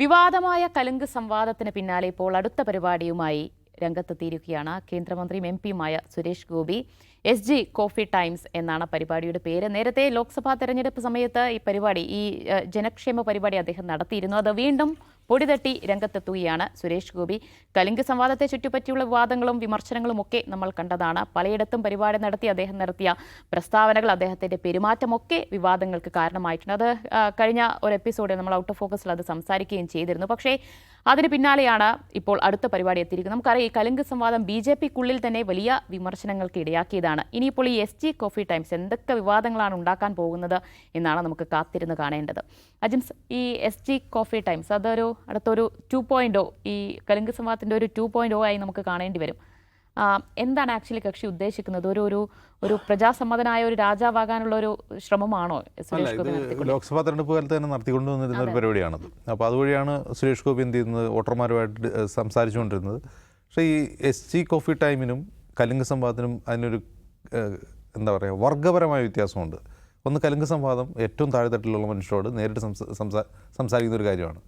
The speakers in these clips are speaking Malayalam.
വിവാദമായ കലുങ്ക് സംവാദത്തിന് പിന്നാലെ ഇപ്പോൾ അടുത്ത പരിപാടിയുമായി രംഗത്തെത്തിയിരിക്കുകയാണ് കേന്ദ്രമന്ത്രിയും എംപിയുമായ Suresh Gopi. SG coffee times എന്നാണ് പരിപാടിയുടെ പേര്. നേരത്തെ ലോക്സഭാ തെരഞ്ഞെടുപ്പ് സമയത്ത് ഈ പരിപാടി ജനക്ഷേമ പരിപാടി അദ്ദേഹം നടത്തിയിരുന്നു. അത് വീണ്ടും പൊടിതട്ടി രംഗത്തെത്തുകയാണ് സുരേഷ് ഗോപി. കലുങ്ക് സംവാദത്തെ ചുറ്റിപ്പറ്റിയുള്ള വിവാദങ്ങളും വിമർശനങ്ങളും ഒക്കെ നമ്മൾ കണ്ടതാണ്. പലയിടത്തും പരിപാടി നടത്തി അദ്ദേഹം നടത്തിയ പ്രസ്താവനകൾ, അദ്ദേഹത്തിൻ്റെ പെരുമാറ്റമൊക്കെ വിവാദങ്ങൾക്ക് കാരണമായിട്ടുണ്ട്. അത് കഴിഞ്ഞ ഒരു എപ്പിസോഡിൽ നമ്മൾ ഔട്ട് ഓഫ് ഫോക്കസിൽ അത് സംസാരിക്കുകയും ചെയ്തിരുന്നു. പക്ഷേ അതിന് പിന്നാലെയാണ് ഇപ്പോൾ അടുത്ത പരിപാടി എത്തിയിരിക്കുന്നത്. നമുക്കറിയാം, ഈ കലുങ്ക് സംവാദം BJP-ക്കുള്ളിൽ തന്നെ വലിയ വിമർശനങ്ങൾക്ക് ഇടയാക്കിയതാണ്. ഇനിയിപ്പോൾ ഈ SG കോഫി ടൈംസ് എന്തൊക്കെ വിവാദങ്ങളാണ് ഉണ്ടാക്കാൻ പോകുന്നത് എന്നാണ് നമുക്ക് കാത്തിരുന്ന് കാണേണ്ടത്. അജിംസ്, ഈ SG കോഫി ടൈംസ് അതൊരു അടുത്തൊരു 2.0, ഈ കലുങ്ക് സംവാദത്തിൻ്റെ ഒരു 2.0 ആയി നമുക്ക് കാണേണ്ടി വരും. എന്താണ് ആക്ച്വലി കക്ഷി ഉദ്ദേശിക്കുന്നത്? ഒരു പ്രജാസമ്മതനായ ഒരു രാജാവാകാനുള്ള ഒരു ശ്രമമാണോ സുരേഷ് ഗോപി? ലോക്സഭാ തെരഞ്ഞെടുപ്പ് കാലത്ത് തന്നെ നടത്തിക്കൊണ്ടുവന്നിരുന്ന ഒരു പരിപാടിയാണത്. അപ്പോൾ അതുവഴിയാണ് സുരേഷ് ഗോപി എന്ത് ചെയ്യുന്നത്, വോട്ടർമാരുമായിട്ട് സംസാരിച്ചുകൊണ്ടിരുന്നത്. പക്ഷേ ഈ SG കോഫി ടൈമിനും കലുങ്ക് സംവാദത്തിനും അതിനൊരു എന്താ പറയുക, വർഗ്ഗപരമായ വ്യത്യാസമുണ്ട്. ഒന്ന്, കലുങ്ക് സംവാദം ഏറ്റവും താഴെത്തട്ടിലുള്ള മനുഷ്യരോട് നേരിട്ട് സംസാരിക്കുന്ന ഒരു കാര്യമാണ്.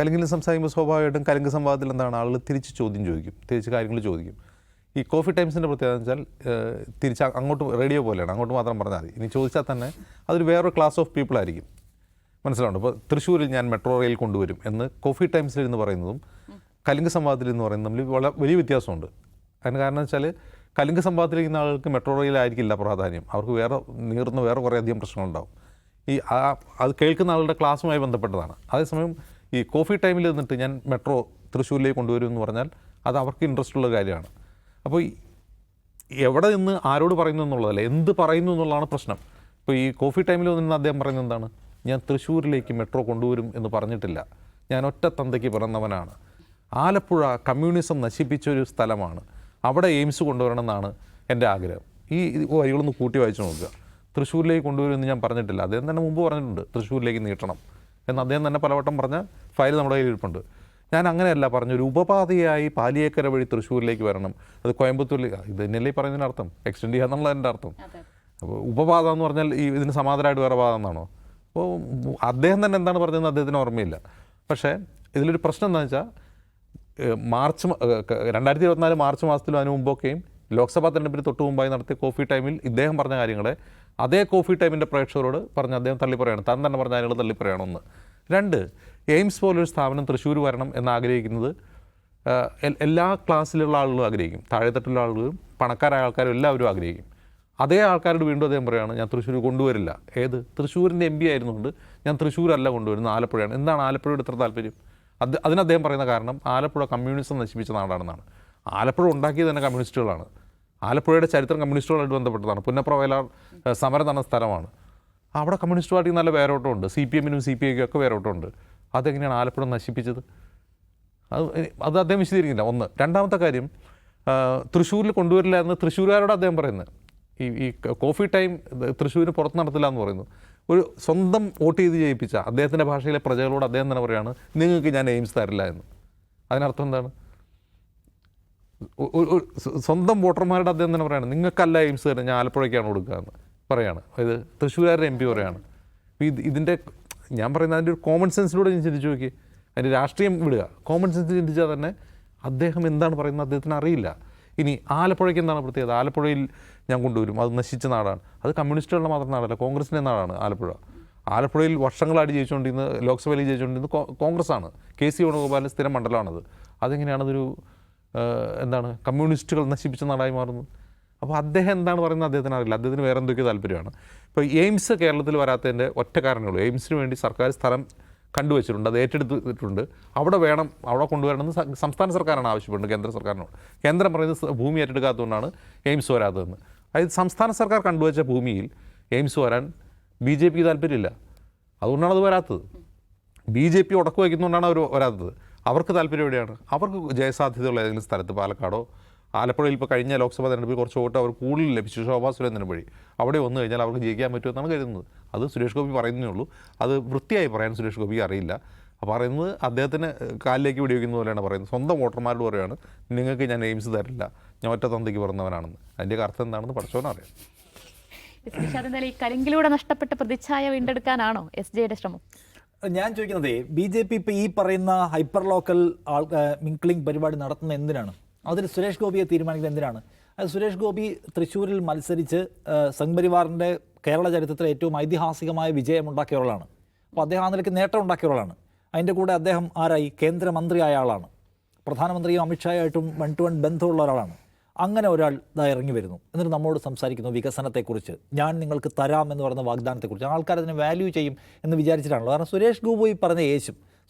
കലുങ്കിൽ സംസാരിക്കുമ്പോൾ സ്വാഭാവികമായിട്ടും കലുങ്ക് സംവാദത്തിൽ എന്താണ്, ആളുകൾ തിരിച്ച് ചോദ്യം ചോദിക്കും, തിരിച്ച് കാര്യങ്ങൾ ചോദിക്കും. ഈ കോഫി ടൈംസിൻ്റെ പ്രത്യേകത എന്ന് വെച്ചാൽ തിരിച്ച് അങ്ങോട്ട് റേഡിയോ പോലെയാണ്, അങ്ങോട്ട് മാത്രം പറഞ്ഞാൽ മതി. ഇനി ചോദിച്ചാൽ തന്നെ അതൊരു വേറൊരു ക്ലാസ് ഓഫ് പീപ്പിൾ ആയിരിക്കും. മനസ്സിലാവുണ്ട്. ഇപ്പോൾ തൃശ്ശൂരിൽ ഞാൻ മെട്രോ റെയിൽ കൊണ്ടുവരും എന്ന് കോഫി ടൈംസിൽ എന്ന് പറയുന്നതും കലുങ്ക് സംവാദത്തിൽ എന്ന് പറയുന്നതും തമ്മിൽ വളരെ വലിയ വ്യത്യാസമുണ്ട്. അതിന് കാരണം വെച്ചാൽ കലുങ്ക് സംവാദത്തിലിരിക്കുന്ന ആളുകൾക്ക് മെട്രോ റെയിലായിരിക്കില്ല പ്രാധാന്യം, അവർക്ക് വേറെ കുറേ അധികം പ്രശ്നങ്ങളുണ്ടാവും. അത് കേൾക്കുന്ന ആളുടെ ക്ലാസ്സുമായി ബന്ധപ്പെട്ടതാണ്. അതേസമയം ഈ കോഫി ടൈമിൽ നിന്നിട്ട് ഞാൻ മെട്രോ തൃശ്ശൂരിലേക്ക് കൊണ്ടുവരും എന്ന് പറഞ്ഞാൽ അത് അവർക്ക് ഇൻട്രസ്റ്റ് ഉള്ള കാര്യമാണ്. അപ്പോൾ എവിടെ നിന്ന് ആരോട് പറയുന്നു എന്നുള്ളതല്ല, എന്ത് പറയുന്നു എന്നുള്ളതാണ് പ്രശ്നം. ഇപ്പോൾ ഈ കോഫി ടൈമിൽ നിന്ന് അദ്ദേഹം പറയുന്നത് എന്താണ്, ഞാൻ തൃശ്ശൂരിലേക്ക് മെട്രോ കൊണ്ടുവരും എന്ന് പറഞ്ഞിട്ടില്ല, ഞാൻ ഒറ്റ തന്തയ്ക്ക് പിറന്നവനാണ്, ആലപ്പുഴ കമ്മ്യൂണിസം നശിപ്പിച്ചൊരു സ്ഥലമാണ്, അവിടെ എയിംസ് കൊണ്ടുവരണമെന്നാണ് എൻ്റെ ആഗ്രഹം. ഈ വരികളൊന്ന് കൂട്ടി വായിച്ചു നോക്കുക. തൃശ്ശൂരിലേക്ക് കൊണ്ടുവരുമെന്ന് ഞാൻ പറഞ്ഞിട്ടില്ല. അദ്ദേഹം തന്നെ മുമ്പ് പറഞ്ഞിട്ടുണ്ട് തൃശ്ശൂരിലേക്ക് നീട്ടണം എന്ന്. അദ്ദേഹം തന്നെ പലവട്ടം പറഞ്ഞ ഫയൽ നമ്മുടെ കയ്യിൽ ഇരിപ്പുണ്ട്. ഞാൻ അങ്ങനെയല്ല പറഞ്ഞൊരു ഉപപാതയായി പാലിയേക്കര വഴി തൃശ്ശൂരിലേക്ക് വരണം, അത് കോയമ്പത്തൂരിലേക്ക്, ഇത് തന്നെയല്ലേ ഈ പറയുന്നതിൻ്റെ അർത്ഥം, എക്സ്റ്റെൻഡ് ചെയ്യുക എന്നുള്ള എൻ്റെ അർത്ഥം. അപ്പോൾ ഉപപാത എന്ന് പറഞ്ഞാൽ ഈ ഇതിന് സമാന്തരമായിട്ട് വേറെ പാത എന്നാണോ? അപ്പോൾ അദ്ദേഹം തന്നെ എന്താണ് പറഞ്ഞതെന്ന് അദ്ദേഹത്തിന് ഓർമ്മയില്ല. പക്ഷേ ഇതിലൊരു പ്രശ്നം എന്താണെന്ന് വെച്ചാൽ 2024 മാർച്ച് മാസത്തിലും അതിന് മുമ്പൊക്കെയും ലോക്സഭാ തെരഞ്ഞെടുപ്പിന് തൊട്ട് മുമ്പായി നടത്തിയ കോഫി ടൈമിൽ ഇദ്ദേഹം പറഞ്ഞ കാര്യങ്ങളെ അതേ കോഫി ടൈമിൻ്റെ പ്രേക്ഷകരോട് പറഞ്ഞ് അദ്ദേഹം തള്ളിപ്പറയാണ്, താൻ തന്നെ പറഞ്ഞ കാര്യങ്ങൾ തള്ളിപ്പറയാണ്. ഒന്ന്. രണ്ട്, എയിംസ് പോലൊരു സ്ഥാപനം തൃശ്ശൂർ വരണം എന്നാഗ്രഹിക്കുന്നത് എല്ലാ ക്ലാസ്സിലുള്ള ആളുകളും ആഗ്രഹിക്കും, താഴെത്തട്ടുള്ള ആളുകളും പണക്കാരായ ആൾക്കാരും എല്ലാവരും ആഗ്രഹിക്കും. അതേ ആൾക്കാരോട് വീണ്ടും അദ്ദേഹം പറയുകയാണ്, ഞാൻ തൃശ്ശൂർ കൊണ്ടുവരില്ല. ഏത്? തൃശ്ശൂരിൻ്റെ MP ആയിരുന്നുകൊണ്ട് ഞാൻ തൃശ്ശൂരല്ല കൊണ്ടുവരുന്നത്, ആലപ്പുഴയാണ്. എന്താണ് ആലപ്പുഴയുടെ ഇത്ര താല്പര്യം? അതിന് അദ്ദേഹം പറയുന്ന കാരണം ആലപ്പുഴ കമ്മ്യൂണിസം നശിപ്പിച്ച നാടാണെന്നാണ്. ആലപ്പുഴ ഉണ്ടാക്കിയത് തന്നെ കമ്മ്യൂണിസ്റ്റുകളാണ്. ആലപ്പുഴയുടെ ചരിത്രം കമ്മ്യൂണിസ്റ്റുകളായിട്ട് ബന്ധപ്പെട്ടതാണ്. പുന്നപ്ര വയലാർ സമരം നടന്ന സ്ഥലമാണ്. അവിടെ കമ്മ്യൂണിസ്റ്റ് പാർട്ടിക്ക് നല്ല വേരോട്ടമുണ്ട്, CPM-നും CPI-ക്കും ഒക്കെ വേരോട്ടമുണ്ട്. അതെങ്ങനെയാണ് ആലപ്പുഴ നശിപ്പിച്ചത്? അത് അദ്ദേഹം വിശദീകരിക്കില്ല. ഒന്ന്. രണ്ടാമത്തെ കാര്യം, തൃശ്ശൂരിൽ കൊണ്ടുവരില്ല എന്ന് തൃശ്ശൂരുകാരോട് അദ്ദേഹം പറയുന്നത്. ഈ കോഫി ടൈം തൃശ്ശൂരിന് പുറത്ത് നടത്തില്ല എന്ന് പറയുന്നു. ഒരു സ്വന്തം വോട്ട് ചെയ്ത് ജയിപ്പിച്ച അദ്ദേഹത്തിൻ്റെ ഭാഷയിലെ പ്രജകളോട് അദ്ദേഹം തന്നെ പറയുകയാണ്, നിങ്ങൾക്ക് ഞാൻ എയിംസ് തരില്ല എന്ന്. അതിനർത്ഥം എന്താണ്? സ്വന്തം വോട്ടർമാരുടെ അദ്ദേഹം തന്നെ പറയുകയാണ്, നിങ്ങൾക്കല്ല എയിംസ് തരുന്നത്, ഞാൻ ആലപ്പുഴയ്ക്കാണ് കൊടുക്കുക എന്ന് പറയുകയാണ്. ഇത് തൃശ്ശൂരുകാരുടെ MP പറയുകയാണ്. ഇതിൻ്റെ ഞാൻ പറയുന്നത് അതിൻ്റെ ഒരു കോമൺ സെൻസിലൂടെ ഞാൻ ചിന്തിച്ച് നോക്കി. അതിൻ്റെ രാഷ്ട്രീയം വിടുക, കോമൺ സെൻസ് ചിന്തിച്ചാൽ തന്നെ അദ്ദേഹം എന്താണ് പറയുന്നത് അദ്ദേഹത്തിന് അറിയില്ല. ഇനി ആലപ്പുഴയ്ക്ക് എന്താണ് പ്രത്യേകത? ആലപ്പുഴയിൽ ഞാൻ കൊണ്ടുവരും, അത് നശിച്ച നാടാണ്. അത് കമ്മ്യൂണിസ്റ്റുകളുടെ മാത്രം നാടല്ല, കോൺഗ്രസിൻ്റെ നാടാണ് ആലപ്പുഴ. ആലപ്പുഴയിൽ വർഷങ്ങളായിട്ട് ജയിച്ചുകൊണ്ടിരുന്ന, ലോക്സഭയിൽ ജയിച്ചുകൊണ്ടിരുന്ന കോൺഗ്രസ്സാണ്. KC വേണുഗോപാലിൻ്റെ സ്ഥിരം മണ്ഡലമാണത്. അതെങ്ങനെയാണതൊരു എന്താണ് കമ്മ്യൂണിസ്റ്റുകൾ നശിപ്പിച്ച നാടായി മാറുന്നത്? അപ്പോൾ അദ്ദേഹം എന്താണ് പറയുന്നത് അദ്ദേഹത്തിന് അറിയില്ല. അദ്ദേഹത്തിന് വേറെ എന്തൊക്കെയോ താല്പര്യമാണ്. ഇപ്പോൾ എയിംസ് കേരളത്തിൽ വരാത്തതിൻ്റെ ഒറ്റ കാരണമേ ഉള്ളൂ. എയിംസിന് വേണ്ടി സർക്കാർ സ്ഥലം കണ്ടുവച്ചിട്ടുണ്ട്, അത് ഏറ്റെടുത്തിട്ടുണ്ട്. അവിടെ വേണം, അവിടെ കൊണ്ടുവരണമെന്ന് സംസ്ഥാന സർക്കാരാണ് ആവശ്യപ്പെടുന്നത് കേന്ദ്ര സർക്കാരിനോട്. കേന്ദ്രം പറയുന്നത് ഭൂമി ഏറ്റെടുക്കാത്തതുകൊണ്ടാണ് എയിംസ് വരാത്തതെന്ന്. അതായത് സംസ്ഥാന സർക്കാർ കണ്ടുവച്ച ഭൂമിയിൽ എയിംസ് വരാൻ BJPക്ക് താല്പര്യമില്ല, അതുകൊണ്ടാണ് അത് വരാത്തത്. BJP ഉടക്ക് വയ്ക്കുന്നതുകൊണ്ടാണ് അവർ വരാത്തത്. അവർക്ക് താല്പര്യം എവിടെയാണ്? അവർക്ക് ജയസാധ്യതയുള്ള ഏതെങ്കിലും സ്ഥലത്ത്, പാലക്കാടോ ആലപ്പുഴയിൽ ഇപ്പോൾ കഴിഞ്ഞ ലോക്സഭാ തെരഞ്ഞെടുപ്പിൽ കുറച്ച് വോട്ട് അവർ കൂടുതൽ ലഭിച്ചു ശോഭാ സുരേന്ദ്രൻ വഴി. അവിടെ വന്നു കഴിഞ്ഞാൽ അവർക്ക് ജയിക്കാൻ പറ്റുമെന്നാണ് കരുതുന്നത്. അത് സുരേഷ് ഗോപി പറയുന്നേ ഉള്ളൂ. അത് വൃത്തിയായി പറയാൻ സുരേഷ് ഗോപിക്ക് അറിയില്ല. പറയുന്നത് അദ്ദേഹത്തിന് കാലിലേക്ക് വെടിവെക്കുന്ന പോലെയാണ് പറയുന്നത്. സ്വന്തം വോട്ടർമാരോട് പറയുകയാണ്, നിങ്ങൾക്ക് ഞാൻ എയിംസ് തരില്ല, ഞാൻ ഒറ്റ തന്തയ്ക്ക് പിറന്നവനാണെന്ന്. അതിൻ്റെ അർത്ഥം എന്താണെന്ന് പഠിച്ചവനറിയാം. ഈ കലിങ്കിലൂടെ നഷ്ടപ്പെട്ട പ്രതിച്ഛായ വീണ്ടെടുക്കാനാണോ SJയുടെ ശ്രമം? ഞാൻ ചോദിക്കുന്നത് BJP ഇപ്പോൾ ഈ പറയുന്ന ഹൈപ്പർ ലോക്കൽ മിങ്ക്ലിംഗ് പരിപാടി നടത്തുന്ന എന്തിനാണ്? അതിൽ സുരേഷ് ഗോപിയെ തീരുമാനിക്കുന്നത് എന്തിനാണ്? അത് സുരേഷ് ഗോപി തൃശ്ശൂരിൽ മത്സരിച്ച് സംഘ് പരിവാറിൻ്റെ കേരള ചരിത്രത്തിലെ ഏറ്റവും ഐതിഹാസികമായ വിജയമുണ്ടാക്കിയ ഒരാളാണ്. അപ്പോൾ അദ്ദേഹം ആ നിലയ്ക്ക് നേട്ടം ഉണ്ടാക്കിയ ഒരാളാണ്. അതിൻ്റെ കൂടെ അദ്ദേഹം ആരായി? കേന്ദ്രമന്ത്രിയായ ആളാണ്. പ്രധാനമന്ത്രിയും അമിത്ഷായായിട്ടും 1-to-1 ബന്ധമുള്ള ഒരാളാണ്. അങ്ങനെ ഒരാൾ ഇതാ ഇറങ്ങി വരുന്നു, എന്നിട്ട് നമ്മോട് സംസാരിക്കുന്നു വികസനത്തെക്കുറിച്ച്, ഞാൻ നിങ്ങൾക്ക് തരാം എന്ന് പറയുന്ന വാഗ്ദാനത്തെക്കുറിച്ച്. ആൾക്കാർ അതിനെ വാല്യൂ ചെയ്യും എന്ന് വിചാരിച്ചിട്ടാണല്ലോ. കാരണം സുരേഷ് ഗോപി പറഞ്ഞ യേശും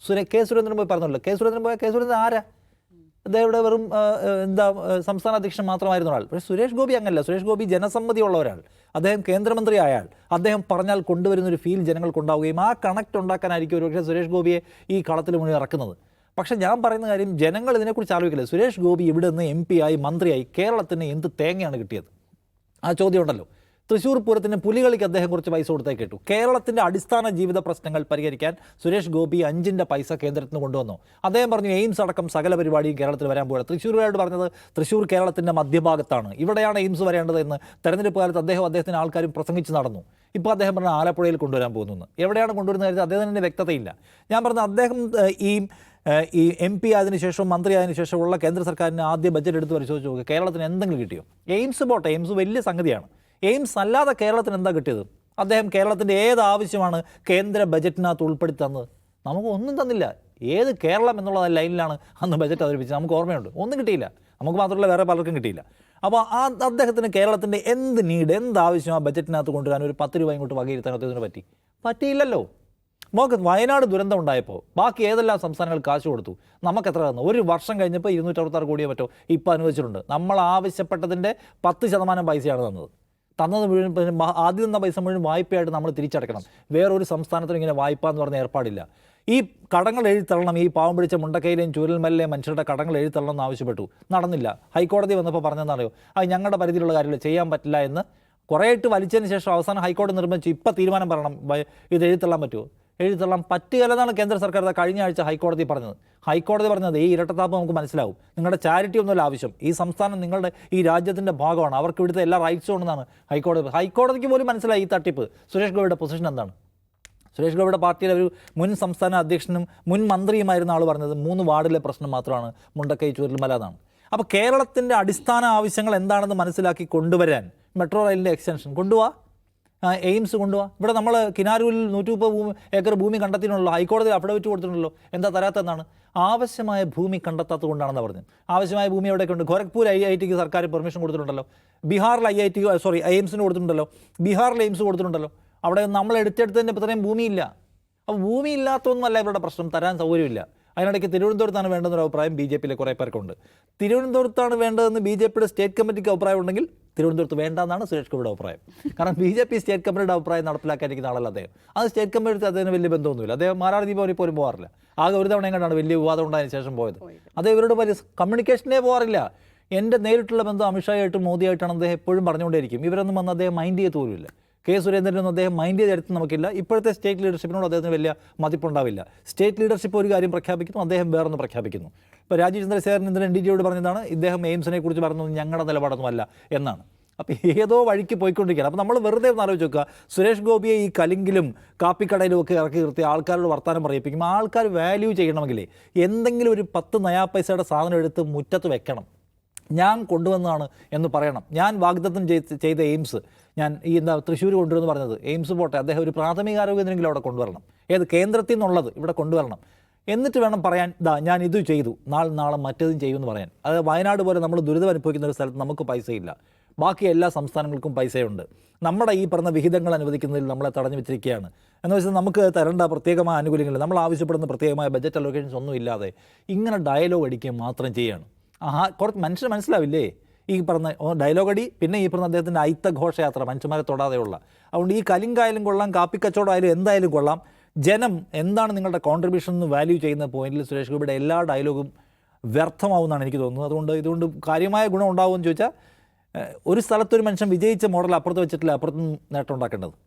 കെ സുരേന്ദ്രൻ പോയി പറഞ്ഞല്ലോ. കെ സുരേന്ദ്രൻ ആരാ? അദ്ദേഹം വെറും സംസ്ഥാന അധ്യക്ഷൻ മാത്രമായിരുന്ന ഒരാൾ. പക്ഷേ സുരേഷ് ഗോപി അങ്ങനല്ല. സുരേഷ് ഗോപി ജനസമ്മതിയുള്ള ഒരാൾ. അദ്ദേഹം കേന്ദ്രമന്ത്രി ആയാൽ അദ്ദേഹം പറഞ്ഞാൽ കൊണ്ടുവരുന്നൊരു ഫീൽ ജനങ്ങൾക്കുണ്ടാവുകയും ആ കണക്ട് ഉണ്ടാക്കാനായിരിക്കും ഒരുപക്ഷെ സുരേഷ് ഗോപിയെ ഈ കളത്തിൽ മുന്നിൽ ഇറക്കുന്നത്. പക്ഷേ ഞാൻ പറയുന്ന കാര്യം, ജനങ്ങൾ ഇതിനെക്കുറിച്ച് ആലോചിക്കില്ല. സുരേഷ് ഗോപി ഇവിടെ നിന്ന് MP ആയി മന്ത്രിയായി കേരളത്തിന് എന്ത് തേങ്ങയാണ് കിട്ടിയത്? ആ ചോദ്യം ഉണ്ടല്ലോ. തൃശ്ശൂർ പൂരത്തിന് പുലികളിക്ക് അദ്ദേഹം കുറച്ച് പൈസ കൊടുത്തേ കേട്ടു. കേരളത്തിൻ്റെ അടിസ്ഥാന ജീവിത പ്രശ്നങ്ങൾ പരിഹരിക്കാൻ സുരേഷ് ഗോപി 5ന്റെ പൈസ കേന്ദ്രത്തിന് കൊണ്ടുവന്നു. അദ്ദേഹം പറഞ്ഞു എയിംസ് അടക്കം സകല പരിപാടിയും കേരളത്തിൽ വരാൻ പോകുക. തൃശ്ശൂരുകാരോട് പറഞ്ഞത് തൃശ്ശൂർ കേരളത്തിൻ്റെ മധ്യഭാഗത്താണ്, ഇവിടെയാണ് എയിംസ് വരേണ്ടത് എന്ന് തെരഞ്ഞെടുപ്പ് കാലത്ത് അദ്ദേഹത്തിന് ആൾക്കാരും പ്രസംഗിച്ച് നടന്നു. ഇപ്പോൾ അദ്ദേഹം പറഞ്ഞ ആലപ്പുഴയിൽ കൊണ്ടുവരാൻ പോകുന്നു. എവിടെയാണ് കൊണ്ടുവരുന്ന കാര്യത്തിൽ അദ്ദേഹത്തിൻ്റെ വ്യക്തതയില്ല. ഞാൻ പറഞ്ഞ അദ്ദേഹം ഈ MP ആയതിനു ശേഷം മന്ത്രി ആയതിനു ശേഷമുള്ള കേന്ദ്ര സർക്കാരിൻ്റെ ആദ്യ ബഡ്ജറ്റ് എടുത്ത് പരിശോധിച്ച് നോക്കുക. കേരളത്തിന് എന്തെങ്കിലും കിട്ടിയോ? എയിംസ് പോട്ടെ, എയിംസ് വലിയ സംഗതിയാണ്. എയിംസ് അല്ലാതെ കേരളത്തിന് എന്താ കിട്ടിയത്? അദ്ദേഹം കേരളത്തിൻ്റെ ഏത് ആവശ്യമാണ് കേന്ദ്ര ബജറ്റിനകത്ത് ഉൾപ്പെടുത്തി തന്നത്? നമുക്ക് ഒന്നും തന്നില്ല. ഏത് കേരളം എന്നുള്ള ലൈനിലാണ് അന്ന് ബജറ്റ് അവതരിപ്പിച്ചത്? നമുക്ക് ഓർമ്മയുണ്ട്. ഒന്നും കിട്ടിയില്ല. നമുക്ക് മാത്രമല്ല വേറെ പലർക്കും കിട്ടിയില്ല. അപ്പോൾ അദ്ദേഹത്തിന് കേരളത്തിൻ്റെ എന്ത് നീഡ്, എന്താവശ്യം ആ ബജറ്റിനകത്ത് കൊണ്ടുവരാൻ ഒരു 10 രൂപ ഇങ്ങോട്ട് വകയിരുത്താൻ അദ്ദേഹത്തിന് പറ്റിയില്ലല്ലോ. നമുക്ക് വയനാട് ദുരന്തം ഉണ്ടായപ്പോൾ ബാക്കി ഏതെല്ലാം സംസ്ഥാനങ്ങൾ കാശ് കൊടുത്തു? നമുക്ക് എത്ര തന്നു? ഒരു വർഷം കഴിഞ്ഞപ്പോൾ 266 കോടിയോ മറ്റോ ഇപ്പോൾ അനുവദിച്ചിട്ടുണ്ട്. നമ്മൾ ആവശ്യപ്പെട്ടതിൻ്റെ 10% പൈസയാണ് തന്നത് മുഴുവൻ. ആദ്യം തന്ന പൈസ മുഴുവൻ വായ്പയായിട്ട് നമ്മൾ തിരിച്ചടക്കണം. വേറൊരു സംസ്ഥാനത്തിനും ഇങ്ങനെ വായ്പ എന്ന് പറഞ്ഞ ഏർപ്പാടില്ല. ഈ കടങ്ങൾ എഴുതിത്തള്ളണം, ഈ പാവം പിടിച്ച മുണ്ടക്കയിലെയും ചൂരൽമലയിലെയും മനുഷ്യരുടെ കടങ്ങൾ എഴുതിത്തള്ളണം എന്ന് ആവശ്യപ്പെട്ടു. നടന്നില്ല. ഹൈക്കോടതി വന്നപ്പോൾ പറഞ്ഞെന്നറിയോ, അത് ഞങ്ങളുടെ പരിധിയിലുള്ള കാര്യങ്ങൾ ചെയ്യാൻ പറ്റില്ല എന്ന് കുറേയിട്ട് വലിച്ചതിന് ശേഷം അവസാനം ഹൈക്കോടതി നിർമ്മിച്ചു. ഇപ്പോൾ തീരുമാനം പറയണം, ഇത് എഴുതിത്തള്ളാൻ പറ്റുമോ? എഴുതിത്തള്ളാൻ പറ്റുകയില്ലെന്നാണ് കേന്ദ്ര സർക്കാർ കഴിഞ്ഞ ആഴ്ച ഹൈക്കോടതി പറഞ്ഞത്. ഹൈക്കോടതി പറഞ്ഞത് ഈ ഇരട്ടത്താപ്പ് നമുക്ക് മനസ്സിലാവും, നിങ്ങളുടെ ചാരിറ്റി ഒന്നുമല്ല ആവശ്യം, ഈ സംസ്ഥാനം നിങ്ങളുടെ ഈ രാജ്യത്തിൻ്റെ ഭാഗമാണ്, അവർക്ക് ഇവിടുത്തെ എല്ലാ റൈറ്റ്സും ഉണ്ടെന്നാണ് ഹൈക്കോടതിക്ക് പോലും മനസ്സിലായി ഈ തട്ടിപ്പ്. സുരേഷ് ഗോപിയുടെ പൊസിഷൻ എന്താണ്? സുരേഷ് ഗോപിയുടെ പാർട്ടിയിലെ ഒരു മുൻ സംസ്ഥാന അധ്യക്ഷനും മുൻ മന്ത്രിയുമായിരുന്ന ആൾ പറഞ്ഞത് 3 വാർഡിലെ പ്രശ്നം മാത്രമാണ് മുണ്ടക്കൈ ചൂരൽമല എന്നാണ്. അപ്പോൾ കേരളത്തിൻ്റെ അടിസ്ഥാന ആവശ്യങ്ങൾ എന്താണെന്ന് മനസ്സിലാക്കി കൊണ്ടുവരാൻ മെട്രോ റെയിലിൻ്റെ എക്സ്റ്റൻഷൻ കൊണ്ടുപോവാ, എയിംസ് കൊണ്ടുപോവാ. ഇവിടെ നമ്മൾ കിനാരൂരിൽ 130 ഏക്കർ ഭൂമി കണ്ടെത്തിയിട്ടുണ്ടല്ലോ, ഹൈക്കോടതി അഫിഡവിറ്റ് കൊടുത്തിട്ടുണ്ടല്ലോ. എന്താ തരാത്തതെന്നാണ്? ആവശ്യമായ ഭൂമി കണ്ടെത്താത്തത് കൊണ്ടാണെന്ന് പറഞ്ഞത്. ആവശ്യമായ ഭൂമി എവിടെയൊക്കെ ഉണ്ട്? ഗോരഖ്പൂർ IITക്ക് സർക്കാർ പെർമിഷൻ കൊടുത്തിട്ടുണ്ടല്ലോ, ബീഹാറിൽ എയിംസിന് കൊടുത്തിട്ടുണ്ടല്ലോ, ബീഹാറിൽ എയിംസ് കൊടുത്തിട്ടുണ്ടല്ലോ. അവിടെ നമ്മൾ എടുത്തെടുത്തതിൻ്റെ ഇത്രയും ഭൂമിയില്ല. അപ്പോൾ ഭൂമി ഇല്ലാത്തതൊന്നുമല്ല ഇവരുടെ പ്രശ്നം, തരാൻ സൗകര്യമില്ല. അതിനിടയ്ക്ക് തിരുവനന്തപുരത്താണ് വേണ്ടതെന്നൊരു അഭിപ്രായം BJPയിലെ കുറേ പേർക്കുണ്ട്. തിരുവനന്തപുരത്താണ് വേണ്ടതെന്ന് BJPയുടെ സ്റ്റേറ്റ് കമ്മിറ്റിക്ക് അഭിപ്രായം ഉണ്ടെങ്കിൽ തിരുവനന്തപുരത്ത് വേണ്ടെന്നാണ് സുരേഷ് ഗോപിയുടെ അഭിപ്രായം. കാരണം BJP സ്റ്റേറ്റ് കമ്മിറ്റിയുടെ അഭിപ്രായം നടപ്പിലാക്കാനിരിക്കുന്ന ആളല്ല അദ്ദേഹം. അത് സ്റ്റേറ്റ് കമ്മിറ്റി അദ്ദേഹത്തിന് വലിയ ബന്ധമൊന്നുമില്ല. അദ്ദേഹം മാരാർ ദീപാവലി പോലും പോകാറില്ല. ആകെ ഒരു തവണ എങ്ങനെയാണ് വലിയ വിവാദം ഉണ്ടായതിനു ശേഷം പോയത്. അദ്ദേഹം ഇവരുടെ വലിയ കമ്മ്യൂണിക്കേഷനേ പോകാറില്ല. എൻ്റെ നേരിട്ടുള്ള ബന്ധം അമിത്ഷായായിട്ടും മോദിയായിട്ടാണ് അദ്ദേഹം എപ്പോഴും പറഞ്ഞുകൊണ്ടേയിരിക്കും. ഇവരൊന്നും വന്ന് അദ്ദേഹം മൈൻഡ് ചെയ്ത് പോലുമില്ല. കെ സുരേന്ദ്രനൊന്നും അദ്ദേഹം മൈൻഡ് ചെയ്ത് എടുത്ത് നമുക്കില്ല. ഇപ്പോഴത്തെ സ്റ്റേറ്റ് ലീഡർഷിപ്പിനോട് അദ്ദേഹത്തിന് വലിയ മതിപ്പുണ്ടാവില്ല. സ്റ്റേറ്റ് ലീഡർഷിപ്പ് ഒരു കാര്യം പ്രഖ്യാപിക്കുന്നു, അദ്ദേഹം വേറൊന്ന് പ്രഖ്യാപിക്കുന്നു. ഇപ്പോൾ രാജീവ് ചന്ദ്രശേഖരൻ ഇന്നലെ NDTVയോട് പറഞ്ഞതാണ് ഇദ്ദേഹം എയിംസിനെ കുറിച്ച് പറഞ്ഞത് ഞങ്ങളുടെ നിലപാടൊന്നുമല്ല എന്നാണ്. അപ്പോൾ ഏതോ വഴിക്ക് പോയിക്കൊണ്ടിരിക്കുകയാണ്. അപ്പോൾ നമ്മൾ വെറുതെ ഒന്ന് ആലോചിച്ച് നോക്കുക, സുരേഷ് ഗോപിയെ ഈ കലിങ്കിലും കാപ്പിക്കടയിലും ഒക്കെ ഇറക്കി നിർത്തി ആൾക്കാരോട് വർത്തമാനം പറയിപ്പിക്കും. ആൾക്കാർ വാല്യൂ ചെയ്യണമെങ്കിലേ എന്തെങ്കിലും ഒരു 10 നയാ പൈസയുടെ സാധനം എടുത്ത് മുറ്റത്ത് വെക്കണം. ഞാൻ കൊണ്ടുവന്നതാണ് എന്ന് പറയണം. ഞാൻ വാഗ്ദത്തം ചെയ്ത എയിംസ് ഞാൻ തൃശ്ശൂർ കൊണ്ടുവരുമെന്ന് പറഞ്ഞത് എയിംസ് പോട്ടെ, അദ്ദേഹം ഒരു പ്രാഥമിക ആരോഗ്യത്തിനെങ്കിലും അവിടെ കൊണ്ടുവരണം. ഏത് കേന്ദ്രത്തിൽ നിന്നുള്ളത് ഇവിടെ കൊണ്ടുവരണം. എന്നിട്ട് വേണം പറയാൻ ഞാൻ ഇത് ചെയ്തു, നാളെ മറ്റേതും ചെയ്യുമെന്ന് പറയാൻ. അത് വയനാട് പോലെ നമ്മൾ ദുരിതം അനുഭവിക്കുന്ന ഒരു സ്ഥലത്ത് നമുക്ക് പൈസയില്ല, ബാക്കി എല്ലാ സംസ്ഥാനങ്ങൾക്കും പൈസയുണ്ട്. നമ്മുടെ ഈ പറഞ്ഞ വിഹിതങ്ങൾ അനുവദിക്കുന്നതിൽ നമ്മളെ തടഞ്ഞു വെച്ചിരിക്കുകയാണ്. എന്ന് വെച്ചാൽ നമുക്ക് തരേണ്ട പ്രത്യേകമായ ആനുകൂല്യങ്ങൾ, നമ്മൾ ആവശ്യപ്പെടുന്ന പ്രത്യേകമായ ബജറ്റ് അലോക്കേഷൻസ് ഒന്നും ഇല്ലാതെ ഇങ്ങനെ ഡയലോഗ് അടിക്കുക മാത്രം ചെയ്യാണ്. കുറച്ച് മനുഷ്യന് മനസ്സിലാവില്ലേ ഈ പറഞ്ഞ ഡയലോഗ് അടി? പിന്നെ ഈ പറഞ്ഞ അദ്ദേഹത്തിൻ്റെ അയിത്ത ഘോഷയാത്ര മനുഷ്യന്മാരെ തൊടാതെയുള്ള. അതുകൊണ്ട് ഈ കലിങ്കായാലും കൊള്ളാം, കാപ്പിക്കച്ചവടമായാലും എന്തായാലും കൊള്ളാം, ജനം എന്താണ് നിങ്ങളുടെ കോൺട്രിബ്യൂഷൻ എന്ന് വാല്യൂ ചെയ്യുന്ന പോയിന്റിൽ സുരേഷ് ഗോപിയുടെ എല്ലാ ഡയലോഗും വ്യർത്ഥമാവുമെന്നാണ് എനിക്ക് തോന്നുന്നത്. ഇതുകൊണ്ട് കാര്യമായ ഗുണം ഉണ്ടാവുമെന്ന് ചോദിച്ചാൽ, ഒരു സ്ഥലത്തൊരു മനുഷ്യൻ വിജയിച്ച മോഡൽ അപ്പുറത്ത് വെച്ചിട്ടില്ല അപ്പുറത്തും നേട്ടം ഉണ്ടാക്കേണ്ടത്.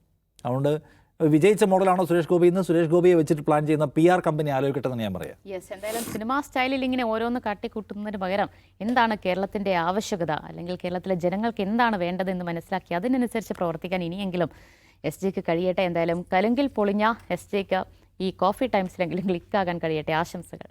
അതുകൊണ്ട് വിജയിച്ച മോഡലാണോ സുരേഷ് ഗോപി എന്ന് സുരേഷ് ഗോപിയെ വെച്ചിട്ട് പ്ലാൻ ചെയ്യുന്ന PR കമ്പനി ആലോചിക്കട്ടെ എന്ന് ഞാൻ പറയാം. യെസ്, എന്തായാലും സിനിമാ സ്റ്റൈലിൽ ഇങ്ങനെ ഓരോന്ന് കാട്ടിക്കൂട്ടുന്നതിന് പകരം എന്താണ് കേരളത്തിൻ്റെ ആവശ്യകത, അല്ലെങ്കിൽ കേരളത്തിലെ ജനങ്ങൾക്ക് എന്താണ് വേണ്ടതെന്ന് മനസ്സിലാക്കി അതിനനുസരിച്ച് പ്രവർത്തിക്കാൻ ഇനിയെങ്കിലും SGക്ക് കഴിയട്ടെ. എന്തായാലും കലുങ്കിൽ പൊളിഞ്ഞ SGക്ക് ഈ കോഫി ടൈംസിലെങ്കിലും ക്ലിക്കാകാൻ കഴിയട്ടെ. ആശംസകൾ.